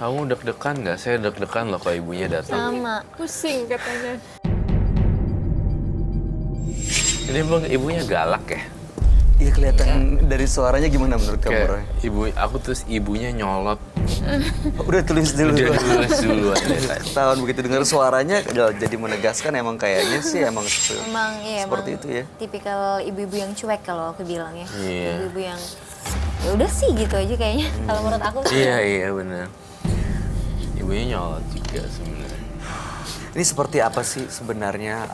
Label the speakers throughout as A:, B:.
A: Kamu deg-degan nggak? Saya deg-degan loh kalau ibunya datang.
B: Sama.
C: Pusing katanya.
A: Ini emang ibunya galak ya?
D: Iya kelihatan dari suaranya gimana menurut kamu,
A: Kayak
D: Roy?
A: aku terus ibunya nyolot.
D: Udah tulis dulu.
A: Udah tulis duluan deh.
D: Ketahuan begitu dengar suaranya jadi menegaskan emang kayaknya sih emang
B: Emang iya,
D: seperti
B: emang
D: itu ya.
B: tipikal ibu-ibu yang cuek kalau aku bilang ya.
A: Iya.
B: Ibu-ibu yang ya udah sih gitu aja kayaknya. Kalau menurut aku sih.
A: Iya benar. Ibunya nyolot juga sebenarnya.
D: Ini seperti apa sih sebenarnya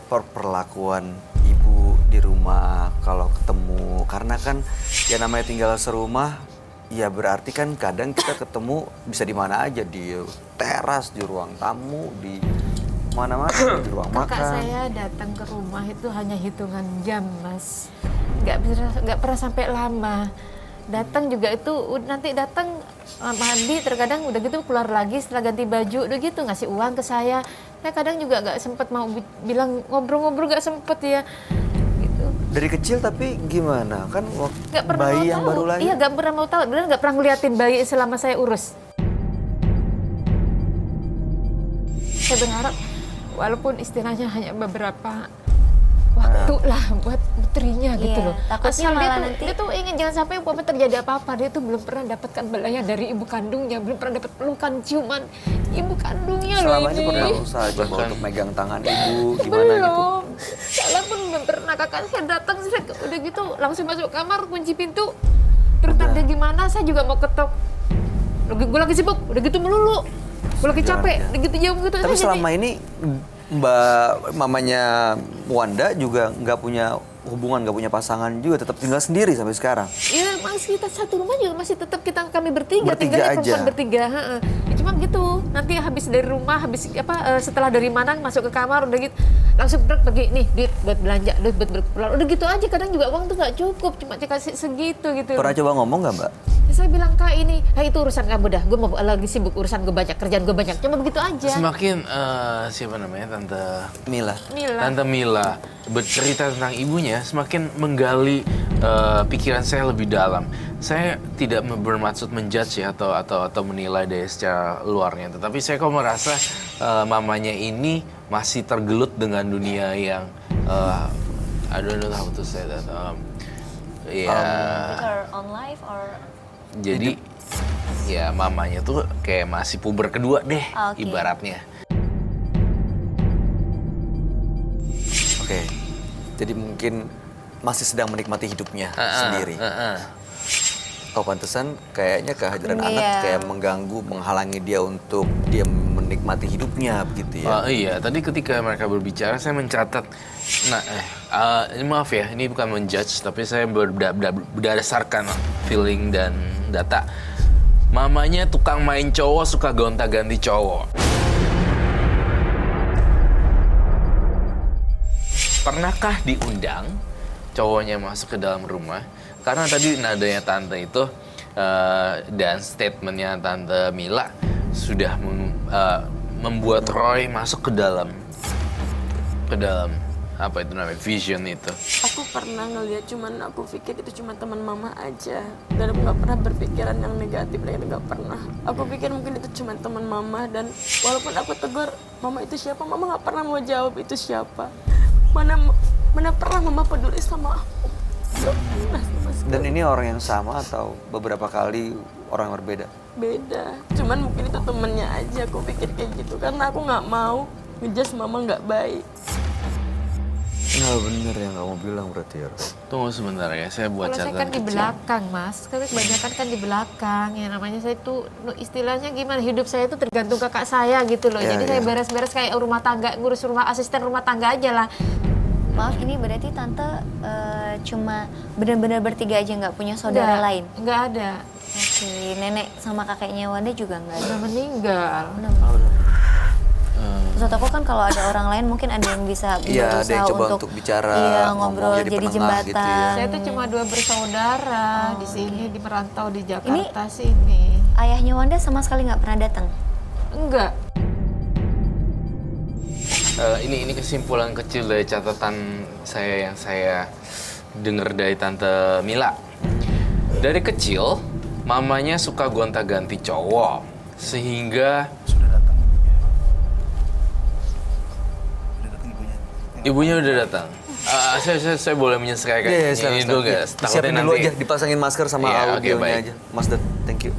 D: perlakuan ibu di rumah kalau ketemu? Karena kan ya namanya tinggal serumah, ya berarti kan kadang kita ketemu bisa di mana aja, di teras, di ruang tamu, di mana-mana, di ruang
C: Kakak
D: makan.
C: saya datang ke rumah itu hanya hitungan jam, Mas. Nggak pernah sampai lama. Datang juga itu nanti datang mandi, terkadang udah gitu keluar lagi setelah ganti baju, udah gitu ngasih uang ke saya. Saya kadang juga nggak sempet mau bilang ngobrol-ngobrol, nggak sempet ya. Gitu.
D: Dari kecil tapi gimana? Kan
C: Nggak pernah
D: bayi
C: mau
D: yang
C: tahu.
D: baru lahir.
C: Iya, nggak pernah mau tahu. Benar nggak pernah ngeliatin bayi selama saya urus. Saya berharap walaupun istilahnya hanya beberapa waktu lah buat putrinya gitu
B: Iya,
C: loh.
B: takutnya
C: Asal
B: malah nanti-
C: dia tuh ingin jangan sampai umpama terjadi apa-apa, dia tuh belum pernah dapatkan belayar dari ibu kandungnya, belum pernah dapat pelukan ciuman ibu kandungnya loh
D: Selama ini pernah usaha coba
A: Bahkan-
D: untuk megang tangan ibu gimana gitu?
C: belum. Salah pun belum pernah. Kakak saya datang, saya udah gitu langsung masuk kamar, kunci pintu. Terus tanda gimana, saya juga mau ketok. Gue lagi sibuk, udah gitu melulu. Gue lagi capek, udah gitu jauh gitu.
D: Tapi
C: Saya
D: selama ini Mbak mamanya Wanda juga nggak punya hubungan, nggak punya pasangan juga, tetap tinggal sendiri sampai sekarang.
C: ya masih kita satu rumah juga masih tetap kami bertiga,
D: Bertiga
C: tinggalnya
D: aja.
C: perempuan bertiga. Heeh. Ya, cuma gitu. Nanti habis dari rumah, habis setelah dari mana masuk ke kamar udah gitu langsung pergi nih duit buat belanja, duit buat berkeluar. Udah gitu aja, kadang juga uang tuh nggak cukup, cuma dikasih segitu gitu.
D: Pernah coba ngomong nggak Mbak?
C: Ya, saya bilang Kak ini, itu urusan kamu dah. Gue mau lagi sibuk, urusan gue banyak, kerjaan gue banyak. Cuma begitu aja.
A: Semakin siapa namanya Tante
D: Mila.
C: Mila.
A: Tante Mila bercerita tentang ibunya, semakin menggali pikiran saya lebih dalam. Saya tidak bermaksud menjudge ya atau menilai dari secara luarnya, tetapi saya kok merasa mamanya ini masih tergelut dengan dunia yang I don't know how to say that.
B: Her on life or
A: Jadi ya mamanya tuh kayak masih puber kedua deh
B: Oke.
A: ibaratnya.
D: Oke. Jadi mungkin masih sedang menikmati hidupnya sendiri. Oh pantesan kayaknya kehadiran
B: Iya.
D: anak kayak mengganggu, menghalangi dia untuk dia menikmati hidupnya begitu ya.
A: Iya, tadi ketika mereka berbicara saya mencatat. Nah, ini maaf ya, ini bukan menjudge, tapi saya berdasarkan feeling dan data. Mamanya tukang main cowok, suka gonta-ganti cowok. Pernahkah diundang cowoknya masuk ke dalam rumah? Karena tadi nadanya tante itu dan statementnya tante Mila sudah membuat Roy masuk ke dalam apa itu namanya vision itu.
E: Aku pernah ngeliat, cuman aku pikir itu cuma teman mama aja, dan aku nggak pernah berpikiran yang negatif, dan itu nggak pernah. Aku pikir mungkin itu cuma teman mama, dan walaupun aku tegur mama itu siapa, mama nggak pernah mau jawab itu siapa. Mana pernah mama peduli sama aku. Nggak pernah sama sekali.
D: Dan ini orang yang sama atau beberapa kali orang yang berbeda?
E: Beda, cuman mungkin itu temennya aja. Aku pikir kayak gitu karena aku nggak mau ngejudge mama nggak baik.
D: Nah bener yang kamu bilang berarti ya.
A: Tunggu sebentar ya, saya buat
C: Kalau saya
A: catatan
C: kan di
A: kecil.
C: belakang, Mas. Tapi kebanyakan kan di belakang. Ya namanya saya itu istilahnya gimana? Hidup saya itu tergantung kakak saya gitu loh.
D: Ya,
C: Jadi
D: ya.
C: saya beres-beres kayak rumah tangga, ngurus rumah asisten rumah tangga aja lah.
B: maaf ini berarti tante cuma benar-benar bertiga aja nggak punya saudara lain.
C: Nggak ada.
B: Oke, nenek sama kakeknya Wanda juga nggak ada.
C: Udah meninggal.
B: Maksud aku kan kalau ada orang lain mungkin ada yang bisa
D: Iya, ada yang
B: berusaha
D: coba untuk bicara,
B: iya,
D: ngomong,
B: ngobrol
D: jadi
B: jadi
D: penengah
B: jembatan.
D: gitu ya.
C: Saya tuh cuma 2 bersaudara di sini, di merantau di Jakarta sini.
B: Ayahnya Wanda sama sekali nggak pernah datang.
C: Enggak.
A: Ini kesimpulan kecil dari catatan saya yang saya dengar dari Tante Mila. Dari kecil, mamanya suka gonta-ganti cowok. Sehingga
F: Sudah datang ibunya. Sudah datang ibunya.
A: ibunya udah datang. Saya boleh menyesuaikan
D: Iya,
A: ini dulu guys.
D: Disiapin dulu aja, dipasangin masker sama
A: Iya, oke,
D: audionya
A: baik.
D: aja. Mas Dad, thank you.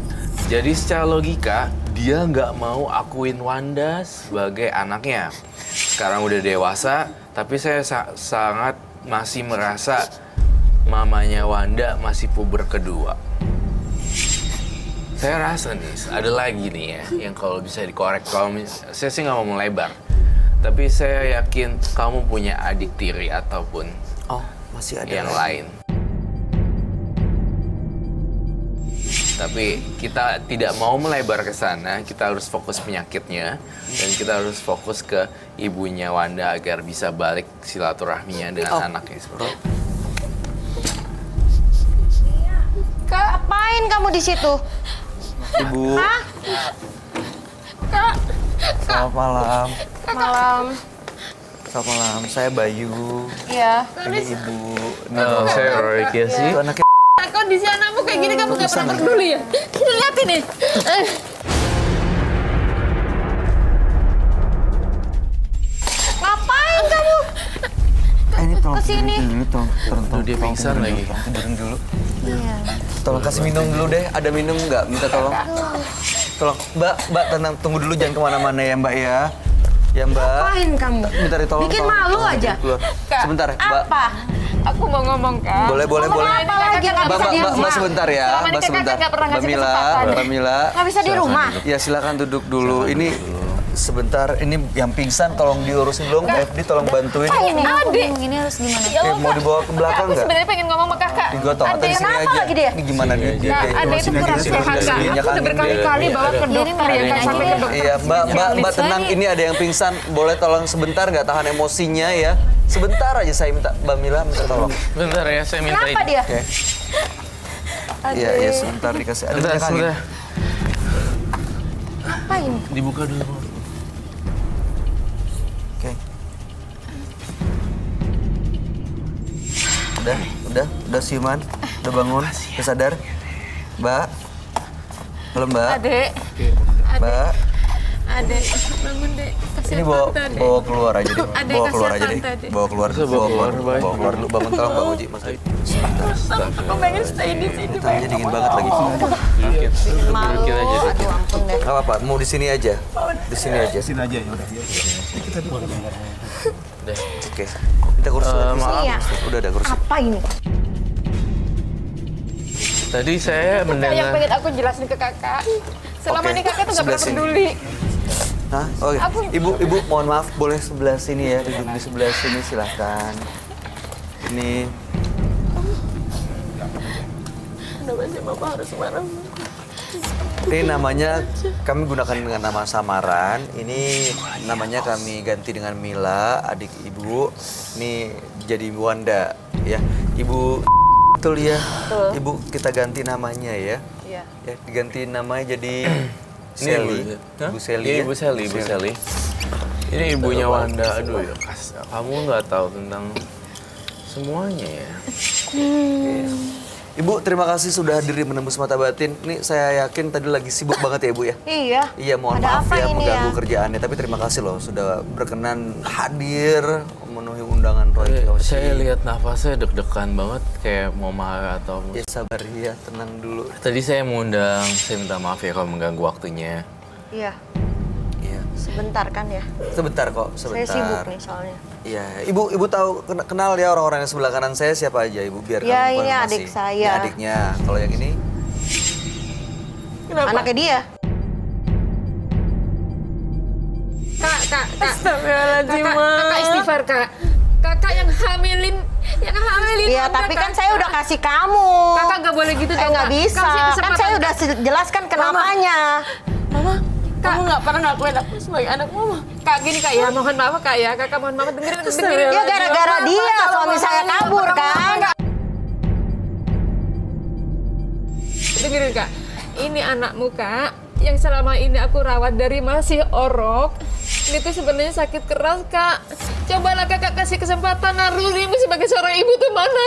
A: Jadi secara logika dia nggak mau akuin Wanda sebagai anaknya. Sekarang udah dewasa, tapi saya sangat masih merasa mamanya Wanda masih puber kedua. Saya rasa nih ada lagi nih ya yang kalau bisa dikorek. Saya sih nggak mau melebar, tapi saya yakin kamu punya adik tiri ataupun
D: Oh, masih ada
A: yang
D: lagi.
A: lain. Tapi kita tidak mau melebar ke sana, kita harus fokus penyakitnya dan kita harus fokus ke ibunya Wanda agar bisa balik silaturahminya dengan anaknya seperti itu.
B: Kak, apain kamu di situ?
D: Ibu.
C: Kak,
D: Selamat malam.
B: Malam.
D: Selamat malam. Saya Bayu.
B: Iya.
D: Ini Ibu.
A: Saya Roy Kiesi.
D: Itu anaknya.
C: kondisi anakmu kayak gini kamu gak pernah peduli ya? Lihat ini.
B: Ngapain kamu?
D: Ini tolong
B: Kesini.
D: tidurin dulu, tolong
A: Dia pingsan
D: tidurin
A: lagi.
D: dulu, tolong tidurin dulu.
B: Iya.
D: Tolong kasih minum dulu deh. Ada minum nggak? Minta tolong. Tolong, Mbak, tenang, tunggu dulu jangan kemana-mana ya Mbak ya. Ya Mbak.
B: Ngapain kamu?
D: Minta ditolong.
B: Bikin
D: tolong,
B: malu
D: tolong
B: aja.
D: keluar. Sebentar, Mbak.
B: Apa?
C: Aku mau ngomong Kak.
D: Boleh.
B: Ngomong apa lagi? Nggak bisa diam.
D: Mbak sebentar ya.
C: Selama ini
D: Mbak
C: kakak
D: sebentar.
C: nggak pernah
D: Mbak
C: ngasih
D: Mila,
C: kesempatan.
D: Mbak Mila.
B: Nggak bisa di rumah.
D: Ya silakan duduk dulu. Ini sebentar. Ini yang pingsan tolong diurusin dulu. FD tolong bantuin.
B: Ini
C: Adik.
B: ini harus gimana?
C: Ya Allah,
D: Mau
C: Kak.
D: dibawa ke belakang
C: Aku
D: nggak?
C: sebenarnya pengen ngomong sama kakak.
D: Digotong atau di sini
B: kenapa
D: aja?
B: lagi dia?
D: Ini gimana dia?
C: Nah, Ade itu kurang sehat Kak. Aku udah berkali-kali bawa ke dokter ya Kak, sampai ke dokter.
D: Iya, Mbak tenang. Ini ada yang pingsan. Boleh tolong sebentar nggak tahan emosinya ya? Sebentar aja saya minta Mbak Mila minta tolong.
A: Bentar ya, saya minta
B: Kenapa
A: ini.
B: dia?
D: Oke. Iya, sebentar dikasih. Ada
A: Bentar,
D: minyak angin.
A: sebentar.
B: Ngapain?
A: Dibuka dulu.
D: Oke. Udah siuman, udah bangun, udah sadar. Mbak. Halo Mbak.
C: Adek,
D: Mbak.
C: Adek, bangun Dek. Kasihan
D: Ini bawa
C: Tante, Adek.
D: keluar aja deh.
C: Adek,
D: Bawa keluar
C: kasihan
D: aja deh.
C: Tante, Adek.
D: Bawa keluar.
A: Bisa bawa keluar, Bay.
D: Bawa keluar dulu. Bangun tolong Bang Uji, Mas.
E: Aku pengen stay di sini.
D: Tanya dingin banget lagi.
B: Malu.
A: Dikit aja, dikit.
B: Aduh ampun deh.
D: Gak apa-apa, mau di sini aja. Di sini aja.
F: Sini aja ya udah. Kita dulu.
D: Oke. Kita kursi lagi.
A: maaf.
B: Iya.
D: Udah ada kursi.
B: Apa ini?
A: Tadi saya
C: Kak, yang
A: mendengar
C: pengen aku jelasin ke kakak. Selama
D: Oke,
C: ini kakak tuh gak pernah
D: sebelah sini.
C: peduli.
D: Hah? Oke.
C: Aku-
D: Ibu, mohon maaf, boleh sebelah sini ya, duduk di sebelah sini silahkan. Ini
E: Kenapa sih Bapak harus marah?
D: namanya kami gunakan dengan nama samaran. Ini namanya kami ganti dengan Mila, adik ibu. Ini jadi Wanda ya. Ibu betul ya. Ibu kita ganti namanya ya.
B: Iya.
D: Ya, diganti namanya jadi
A: Ini
D: Sally.
A: Hah?
D: Ibu Sally.
A: Iya,
D: ya?
A: Ibu Sally, Ibu Sally. Ini ibunya Wanda. Aduh ya, kamu nggak tahu tentang semuanya ya.
D: Ibu, terima kasih sudah hadir di Menembus Mata Batin. Ini saya yakin tadi lagi sibuk banget ya, Ibu ya.
B: Iya.
D: Iya, mohon
B: Ada
D: maaf
B: apa
D: ya
B: ini
D: mengganggu
B: ya?
D: kerjaannya, tapi terima kasih loh sudah berkenan hadir memenuhi undangan Roy Kiyoshi.
A: Saya lihat nafasnya deg-degan banget, kayak mau marah atau...
D: Ya sabar ya, tenang dulu.
A: Tadi saya mengundang, saya minta maaf ya kalau mengganggu waktunya.
B: Iya.
D: Iya.
B: Sebentar kan ya.
D: Sebentar kok, sebentar.
B: Saya sibuk nih soalnya.
D: Iya, Ibu tahu kenal ya orang-orang yang sebelah kanan saya siapa aja, Ibu biar
B: Ya,
D: kamu
B: ini
D: konfirmasi.
B: adik saya.
D: Ini adiknya. Kalau yang ini
B: Anaknya dia.
C: Kak.
E: Astagfirullahaladzim,
C: Kakak istighfar Kak. Kakak yang hamilin
B: Iya,
C: Wanda,
B: tapi
C: Kak.
B: kan saya udah kasih kamu.
C: Kakak nggak boleh gitu dong,
B: nggak
C: Kak.
B: bisa.
C: Kasih
B: Kan
C: kesempatan,
B: saya udah
C: Kak.
B: jelaskan kenapanya.
E: Mama, kamu nggak pernah ngakuin aku sebagai anak mama.
C: Kak gini Kak ya, mohon maaf Kak ya. Kakak mohon maaf dengerin.
B: Ya gara-gara dia suami saya kabur kan.
C: Dengerin Kak. Ini anakmu Kak, yang selama ini aku rawat dari masih orok. Ini tuh sebenarnya sakit keras Kak. Cobalah Kakak kasih kesempatan Narurimu sebagai seorang ibu tuh mana?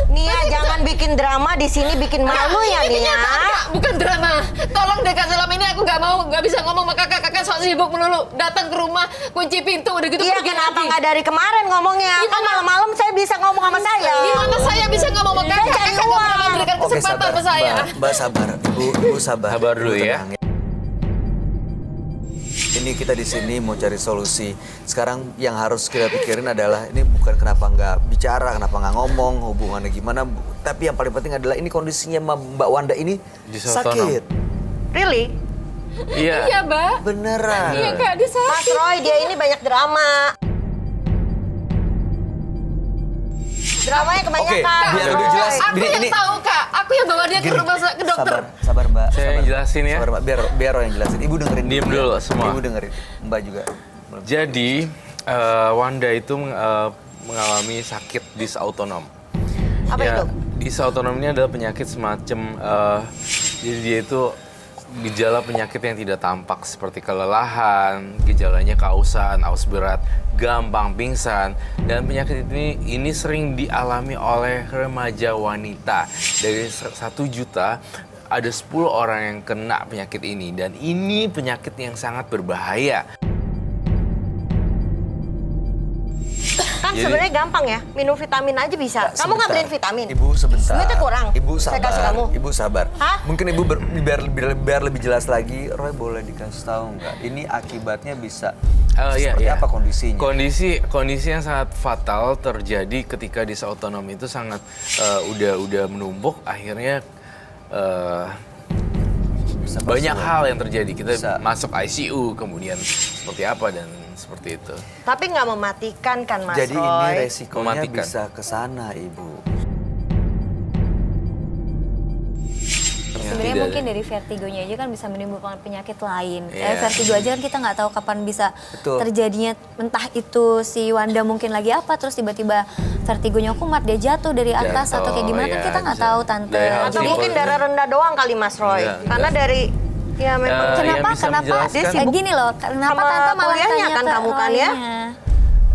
B: Nia, jangan bikin
G: bikin drama di sini, bikin malu ya
C: Ini
G: nih ya.
C: kenyataan, Kak, bukan drama. Tolong deh Kak, selama ini aku nggak bisa ngomong sama kakak. Kakak sok sibuk melulu. Datang ke rumah, kunci pintu, udah gitu
G: Iya,
C: pergi
G: kenapa
C: lagi.
G: nggak dari kemarin ngomongnya? Kan
C: Gimana?
G: malam-malam saya bisa ngomong sama saya.
C: Gimana saya bisa ngomong sama
G: Saya
C: kakak?
G: cari
C: Kakak nggak pernah
G: uang.
C: memberikan
D: Oke,
C: kesempatan
D: sabar,
C: sama saya.
D: Mbak sabar, Ibu sabar.
A: Sabar dulu
D: Ibu
A: ya.
D: tenang Ini kita di sini mau cari solusi. Sekarang yang harus kita pikirin adalah ini bukan kenapa nggak bicara, kenapa nggak ngomong, hubungannya gimana. Tapi yang paling penting adalah ini kondisinya Mbak Wanda ini
A: Disotonom.
D: sakit.
G: Really?
A: Iya.
C: Iya, Mbak.
D: Beneran.
C: Iya, Kak, dia sakit.
G: Mas Roy, dia ini banyak drama. Dramanya kebanyakan.
D: Oke, biar lebih
G: Roy.
D: jelas.
C: Aku yang
D: Ini-
C: tahu, Kak. Aku yang bawa dia ke
D: Gini,
C: rumah ke dokter.
D: Sabar Mbak.
A: Saya yang
D: sabar.
A: jelasin ya.
D: Sabar Mbak, biar Roy yang jelasin. Ibu dengerin.
A: Diem
D: ya.
A: dulu semua.
D: Ibu dengerin. Mbak juga.
A: Jadi Wanda itu mengalami sakit disautonom.
G: Apa
A: Ya,
G: itu?
A: Disautonom ini adalah penyakit semacam jadi dia itu gejala penyakit yang tidak tampak seperti kelelahan, gejalanya kausan, aus berat, gampang pingsan, dan penyakit ini sering dialami oleh remaja wanita. Dari 1 juta ada 10 orang yang kena penyakit ini, dan ini penyakit yang sangat berbahaya.
G: Kan
A: Jadi-
G: sebenarnya gampang ya, minum vitamin aja bisa. Kamu nggak beliin vitamin?
D: Ibu sebentar.
G: Duitnya kurang.
D: Ibu
G: Saya
D: sabar.
G: kasih kamu.
D: Ibu sabar.
G: Hah?
D: Mungkin ibu biar lebih jelas lagi, Roy boleh dikasih tahu nggak? Ini akibatnya bisa
A: Iya,
D: seperti
A: iya.
D: apa kondisinya?
A: Kondisi yang sangat fatal terjadi ketika disautonom itu sangat udah menumpuk, akhirnya
D: Bisa
A: banyak
D: pasti,
A: hal yang terjadi. Kita
D: Bisa.
A: masuk ICU, kemudian seperti apa dan seperti itu.
G: Tapi nggak mematikan kan Mas
D: Jadi
G: Roy?
D: ini resikonya
A: Mematikan.
D: bisa ke sana, Ibu.
B: Sebenarnya
A: Tidak
B: mungkin
A: ada.
B: dari vertigonya aja kan bisa menimbulkan penyakit lain.
A: Iya.
B: Vertigo aja kan kita nggak tahu kapan bisa
D: Betul.
B: terjadinya. Entah itu si Wanda mungkin lagi apa, terus tiba-tiba vertigonya kumat, dia jatuh dari atas atau kayak gimana kan
A: Jatuh,
B: kita nggak
A: iya.
B: tahu tante.
A: Daya
G: Atau
A: Jadi-
G: mungkin darah rendah doang kali Mas Roy.
A: Enggak,
G: Karena
A: enggak.
G: dari ya memang
A: yang
B: Kenapa?
A: bisa
B: Kenapa?
A: menjelaskan-
B: Dia gini loh, kenapa
G: Sama
B: tante malah
G: kuliahnya
B: tanya
G: kan
B: ke
G: kamu kan ya?
B: Roy-nya?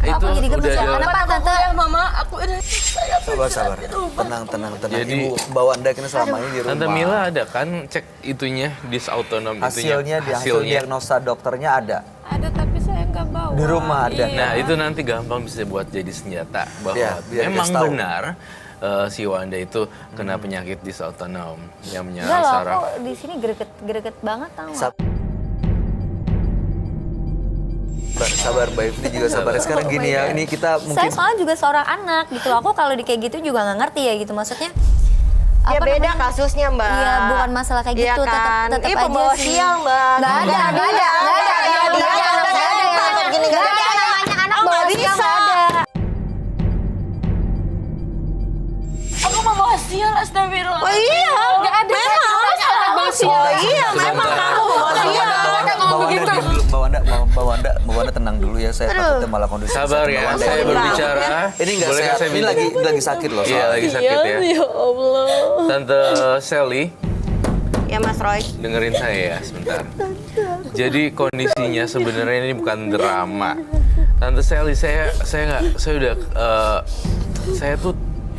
A: Itu
B: Aku jadi gemes
A: udah
B: ya.
A: ada-
B: Kenapa tante?
E: Ya mama, aku ini saya
D: Sabar. Tenang.
A: Jadi-
D: Ibu, Mbak Wanda kan selama ini di rumah.
A: Tante Mila ada kan cek itunya disautonom
D: Hasilnya, di hasil diagnosa dokternya ada.
C: Ada tapi saya nggak bawa.
D: Di rumah ada.
C: Iya.
A: Nah, itu nanti gampang bisa buat jadi senjata bahwa
D: Iya, biar
A: memang
D: dikasih tahu.
A: benar si Wanda itu kena penyakit disautonom yang
B: Enggak
A: menyerang
B: loh,
A: saraf.
B: aku di sini greget banget tau nggak?
D: Sabar, Mbak Ivni juga sabar. Sekarang gini ya, ini kita
B: Saya
D: mungkin
B: soalnya juga seorang anak gitu loh. Aku kalau di kayak gitu juga nggak ngerti ya gitu. Maksudnya
G: Ya
B: apa
G: beda
B: namanya?
G: kasusnya Mbak.
B: Iya, bukan masalah kayak
G: Iya
B: gitu.
G: kan?
B: Tetap
G: Ini
B: aja
G: pembawa
B: sih.
G: sial Mbak.
B: Nggak ada.
G: Gini,
B: Nggak ada namanya anak bawa sial, nggak ada.
E: Aku mau bawa sial, astagfirullah.
G: Oh iya,
C: Nggak ada. Anak bawa sial.
G: Oh iya, memang kamu bawa sial.
D: Mbak Wanda tenang dulu ya, saya takutnya malah kondisi
A: Sabar
D: Mbak
A: ya,
D: Wanda.
A: saya berbicara.
D: Ini nggak
A: Boleh
D: sehat,
A: saya
D: ini
A: minta-
D: lagi sakit loh.
A: Iya,
D: soalnya.
A: lagi sakit ya.
E: Ya Allah.
A: Tante Sally,
G: Ya Mas Roy.
A: dengerin saya ya sebentar. Jadi kondisinya sebenarnya ini bukan drama. Tante Sally, saya tuh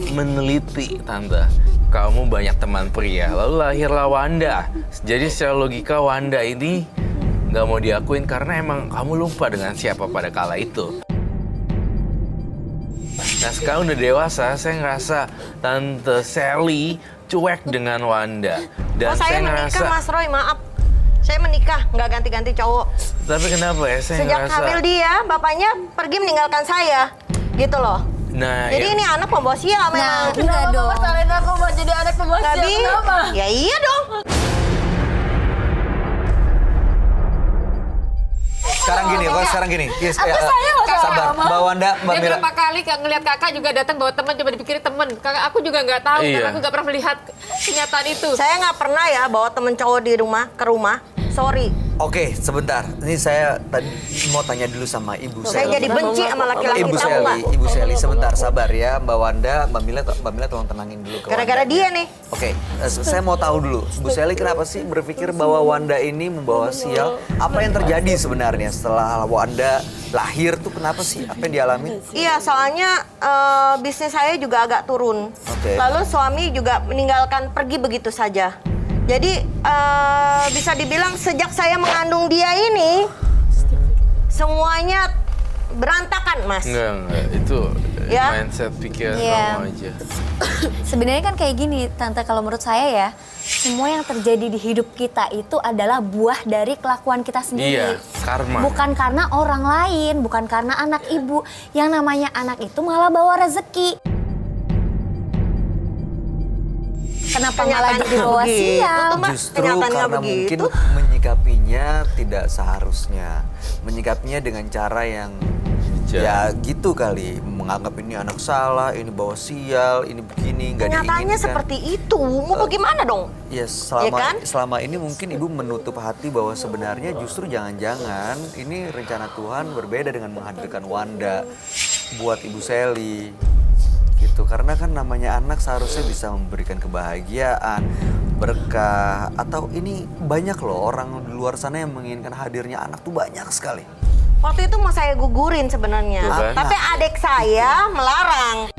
A: meneliti tante. Kamu banyak teman pria, lalu lahirlah Wanda. Jadi secara logika Wanda ini nggak mau diakuin karena emang kamu lupa dengan siapa pada kala itu. Nah sekarang udah dewasa, saya ngerasa Tante Sally cuek dengan Wanda. Dan
G: Oh saya menikah Mas Roy, maaf. Saya menikah, nggak ganti-ganti cowok.
A: Tapi kenapa ya saya
G: Sejak
A: ngerasa...
G: hamil dia, bapaknya pergi meninggalkan saya. Gitu loh.
A: Nah,
G: Jadi
A: ya-
G: ini anak pembawa sial
B: Nah,
G: memang.
B: enggak dong.
E: Salahin aku mau jadi anak pembawa
G: Nggak
E: sial,
G: bisa.
E: kenapa?
G: Ya iya dong.
D: Sekarang gini. Yes, sabar. Mbak Wanda, Mbak
C: Dia
D: Mila.
C: berapa kali ngelihat kakak juga datang bawa teman, coba dipikir teman. Kakak aku juga nggak tahu,
A: Iya.
C: karena aku nggak pernah melihat kenyataan itu.
G: Saya nggak pernah ya bawa temen cowok di rumah ke rumah. Sorry.
D: Oke, sebentar. Ini saya tadi mau tanya dulu sama Ibu
G: Saya
D: Sally.
G: jadi benci sama laki-laki,
D: Ibu
G: tahu
D: Sally,
G: nggak?
D: Ibu Sally, sebentar sabar ya, Mbak Wanda, Mbak Mila tolong tenangin dulu ke
G: Gara-gara
D: Wanda.
G: dia nih.
D: Oke, saya mau tahu dulu, Bu Sally kenapa sih berpikir bahwa Wanda ini membawa sial? Apa yang terjadi sebenarnya setelah Wanda lahir tuh kenapa sih? Apa yang dialami?
G: Iya, soalnya bisnis saya juga agak turun.
D: Oke.
G: Lalu suami juga meninggalkan pergi begitu saja. Jadi bisa dibilang sejak saya mengandung dia ini semuanya berantakan, Mas.
A: Enggak, itu
G: Ya?
A: mindset pikiran
B: Iya.
A: kamu aja.
B: Sebenarnya kan kayak gini, Tante, kalau menurut saya ya, semua yang terjadi di hidup kita itu adalah buah dari kelakuan kita sendiri.
A: Iya, karma.
B: Bukan karena orang lain, bukan karena anak ibu. Yang namanya anak itu malah bawa rezeki. Kenapa malah jadi bawa
G: begitu
B: sial?
G: tuh, Mbak.
D: Justru
G: Kenyataannya
D: karena mungkin
G: begitu.
D: menyikapinya tidak seharusnya. Menyikapinya dengan cara yang ya gitu kali. Menganggap ini anak salah, ini bawa sial, ini begini, nggak diinginkan.
G: Kenyataannya seperti itu. Mau bagaimana dong?
D: Ya
G: Ya kan?
D: selama ini mungkin ibu menutup hati bahwa sebenarnya justru jangan-jangan ini rencana Tuhan berbeda dengan menghadirkan Wanda buat Ibu Sally. Gitu, karena kan namanya anak seharusnya bisa memberikan kebahagiaan, berkah, atau ini banyak loh orang di luar sana yang menginginkan hadirnya anak tuh banyak sekali.
G: Waktu itu mau saya gugurin sebenarnya,
A: Tuh kan?
G: tapi adik saya melarang.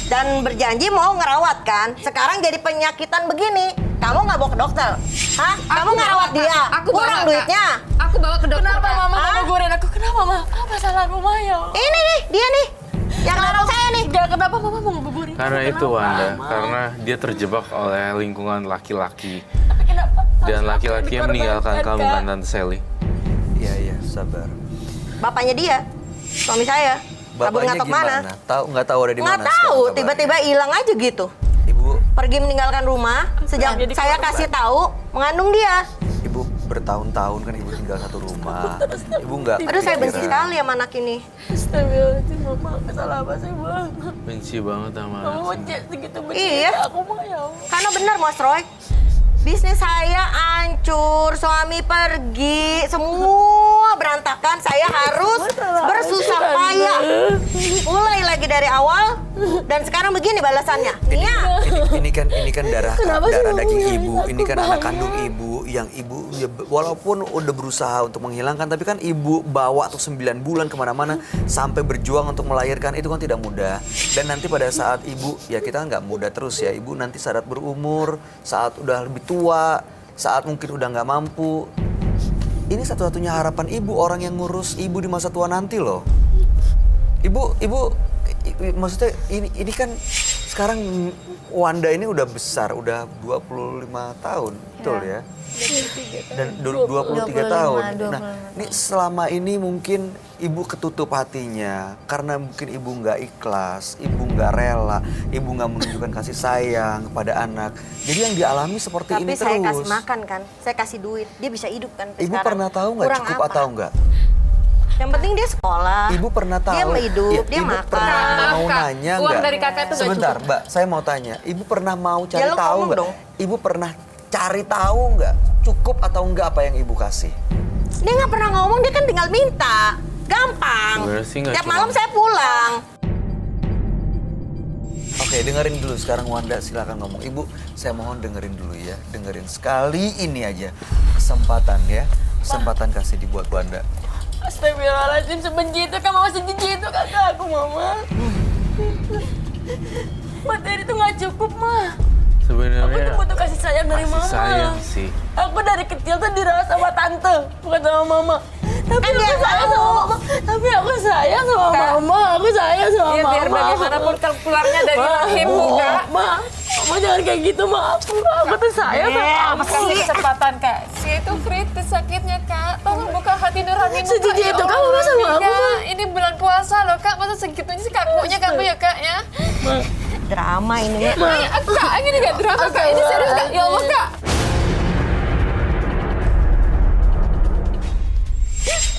G: Dan berjanji mau ngerawat kan. Sekarang jadi penyakitan begini. Kamu nggak bawa ke dokter? Hah? Kamu nggak rawat dia? Kurang duitnya.
C: Aku bawa ke dokter.
E: Kenapa
C: Kak.
E: mama ngegugurin aku? Kenapa mama? Apa salah rumah ya?
G: Ini nih, dia nih. Yang rawat saya nih.
E: Enggak, kenapa mama mau ngegugurin?
A: Karena
E: Kenapa,
A: itu Wanda,
E: Mama?
A: karena dia terjebak oleh lingkungan laki-laki.
E: Tapi kenapa?
A: Dan
E: harus
A: laki-laki yang
E: aku
A: meninggalkan
E: dikorbankan,
A: kamu
E: Kak?
A: kan, Tante Sally.
D: Iya, sabar.
G: Bapaknya dia, suami saya. Kabur
D: Bapaknya
G: nggak tahu mana.
D: Nggak tahu ada di mana.
G: Nggak tahu,
D: sekarang kabarnya.
G: tiba-tiba hilang aja gitu.
D: Ibu,
G: Pergi meninggalkan rumah. Sejak
E: Jadi
G: saya
E: korban.
G: kasih tahu mengandung dia.
D: ibu bertahun-tahun kan ibu tinggal satu rumah. Ibu nggak.
G: Aduh, saya benci
D: kepikiran.
G: sekali sama anak ini.
E: Astagfirullahaladzim, mama. Aku salah apa sih, bang?
A: Benci banget sama anak
E: Mama
A: sendiri.
E: benci segitu benci.
G: Iya.
E: Aku mah ya Allah.
G: Karena benar, Mas Roy. Bisnis saya hancur, suami pergi, semua berantakan. Saya harus bersusah payah. Mulai lagi dari awal, dan sekarang begini balasannya. Nia,
D: Ini kan darah
E: Kenapa sih
D: darah
E: mama
D: daging
E: ngelain
D: ibu.
E: aku,
D: Ini kan anak
E: Bang?
D: kandung ibu yang ibu ya, walaupun udah berusaha untuk menghilangkan, tapi kan ibu bawa tuh 9 bulan kemana-mana sampai berjuang untuk melahirkan itu kan tidak mudah. Dan nanti pada saat ibu ya kita nggak mudah terus ya. Ibu nanti saat berumur, saat udah lebih tua, saat mungkin udah nggak mampu. Ini satu-satunya harapan ibu, orang yang ngurus ibu di masa tua nanti loh. Maksudnya ini kan sekarang Wanda ini udah besar, udah 25 tahun, betul ya? Dan 23 tahun.
B: 25.
D: Nah, ini selama ini mungkin ibu ketutup hatinya karena mungkin ibu nggak ikhlas, ibu nggak rela, ibu nggak menunjukkan kasih sayang kepada anak. Jadi yang dialami seperti
G: tapi
D: ini
G: saya
D: terus.
G: kasih makan kan, saya kasih duit, dia bisa hidup kan
D: Ibu
G: sekarang.
D: pernah tahu nggak
G: Kurang
D: cukup
G: apa?
D: atau enggak?
G: Yang penting dia sekolah.
D: Ibu pernah tahu?
G: Dia hidup,
D: Ya,
G: dia
D: ibu
G: makan.
D: pernah mau
C: Kak,
D: nanya
C: uang
D: nggak?
C: dari kakak itu nggak
D: Sebentar,
C: cukup.
D: Mbak, saya mau tanya. Ibu pernah mau cari
G: Ya, lu
D: tahu
G: ngomong
D: nggak?
G: dong.
D: Ibu pernah cari tahu nggak? Cukup atau enggak apa yang ibu kasih?
G: Dia nggak pernah ngomong, dia kan tinggal minta. Gampang.
A: Sebenarnya sih nggak
G: Tiap
A: cuma-
G: malam saya pulang.
D: Oke, dengerin dulu sekarang Wanda, silakan ngomong. Ibu, saya mohon dengerin dulu ya. Dengerin sekali ini aja. Kesempatan ya. Kesempatan kasih dibuat Wanda.
E: Astagfirullahaladzim, sebenci itu kan mama, sebenci itu kata aku, mama. Materi itu nggak cukup, Ma. Aku
A: Sebenarnya
E: tuh butuh kasih sayang dari
A: kasih
E: mama.
A: sayang sih.
E: Aku dari kecil tuh dirawat sama tante, bukan sama mama. Tapi
G: Kan
E: aku
G: dia
E: sayang
G: tahu.
E: sama mama. Tapi aku sayang sama
C: Kak.
E: mama. Aku sayang sama
C: Ya
E: mama.
C: biar bagaimanapun keluarnya dari rahim, Kak.
E: Mama jangan kayak gitu, Ma. Aku tuh sayang sama mama.
C: Kasih kesempatan, Kak. Dia itu kritis sakitnya, Kak. Tolong buka hati nuranimu, Kak.
E: Sejujur
C: Ya
E: itu,
C: Allah,
E: kamu masa sama aku,
C: Kak.
E: Ma?
C: Ini bulan puasa loh, Kak. Masa segitunya sih kakunya kamu ya, Kak, ya?
G: Drama ini.
C: Kak, ini gak drama, Kak. Ini serius, Kak. Ya Allah, Kak.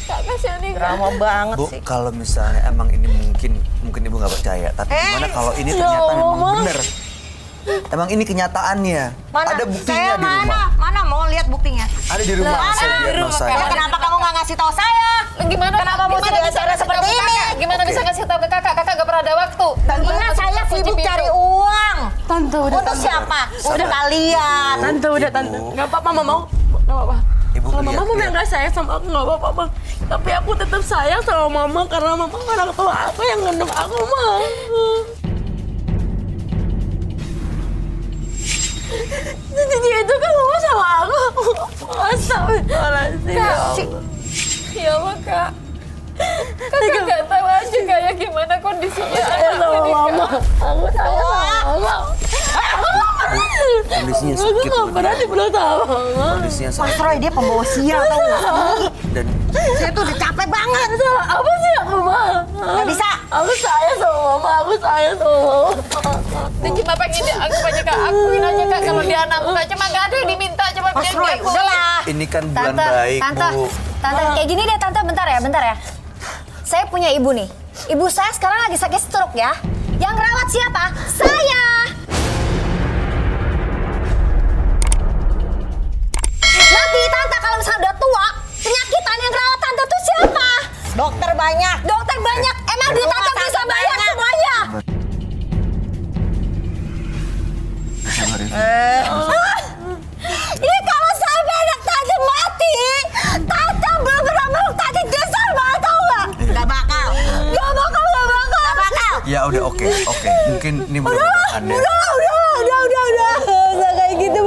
C: Kak, kasihan nih, Kak.
G: Drama banget
D: Bu,
G: sih.
D: kalau misalnya emang ini mungkin ibu nggak percaya, tapi gimana kalau ini
E: ya
D: ternyata
E: Allah,
D: memang
E: Ma.
D: benar? Emang ini kenyataannya.
G: Mana?
D: Ada buktinya
G: Saya
D: di rumah.
G: Mana mau lihat buktinya?
D: Ada di rumah
G: Mana?
D: saya,
G: Di rumah
D: saya.
G: Ya, kenapa kamu nggak ngasih tahu saya?
C: Gimana?
G: Kenapa mesti
C: gimana
G: di
C: bisa
G: acara
C: ngasih
G: seperti
C: tahu ke
G: ini?
C: kakak? Gimana bisa ngasih tahu ke kakak? Kakak gak pernah ada waktu.
G: Ingat saya sibuk cari uang.
E: Tante udah.
G: Untuk siapa? Untuk kalian.
E: Tante udah tante. Gak apa-apa mama mau. Gak apa-apa.
D: Ibu
E: Kalau
D: lihat,
E: mama mau
D: lihat.
E: nggak sayang sama aku nggak apa-apa bang. Tapi aku tetap sayang sama mama karena mama orang tua aku yang ngandung aku mah. Jadi itu kan mama sama aku. Astagfirullahaladzim. Ya Allah.
C: Ya Allah kak. Kakak gak tahu aja kayak gimana kondisinya
E: Sayang sama mama. Aku sayang sama mama.
D: Kondisinya
E: Aku
D: sakit.
E: nggak pernah dipeluk sama mama.
D: Kondisinya
G: Mas
D: sakit.
G: Roy dia pembawa sial tau nggak?
D: Dan
G: Saya tuh udah capek banget.
E: Salah apa sih aku mah?
G: Nggak bisa.
E: Aku sayang sama mama. Aku sayang sama mama.
C: Dia cuma pengen dianggap aja kak, akuin aja kak kalau dia anak kak, cuma gak ada yang diminta, cuma
G: Mas
C: dia
G: Roy
C: diakuin.
G: udahlah.
D: ini kan bulan
B: Tante,
D: baik,
B: tante,
D: Bu.
B: tante, kayak gini deh tante, bentar ya. Saya punya ibu nih. Ibu saya sekarang lagi sakit stroke ya. Yang rawat siapa? Saya. Nanti tante kalau misalnya udah tua, penyakitan yang rawat tante tuh siapa?
G: Dokter banyak.
B: Dokter banyak. Emang duit
G: Rumah
B: tante bisa
G: sakit
B: bayar
G: banyak.
B: semuanya? Ini kalau sampai anak tante mati, tante bener-bener meluk tante nyesel banget tau gak?
G: Gak bakal.
B: Gak bakal.
G: Gak bakal.
D: Ya udah oke. Mungkin ini mudah-mudahan ya.
B: Udah. Gak kayak gitu,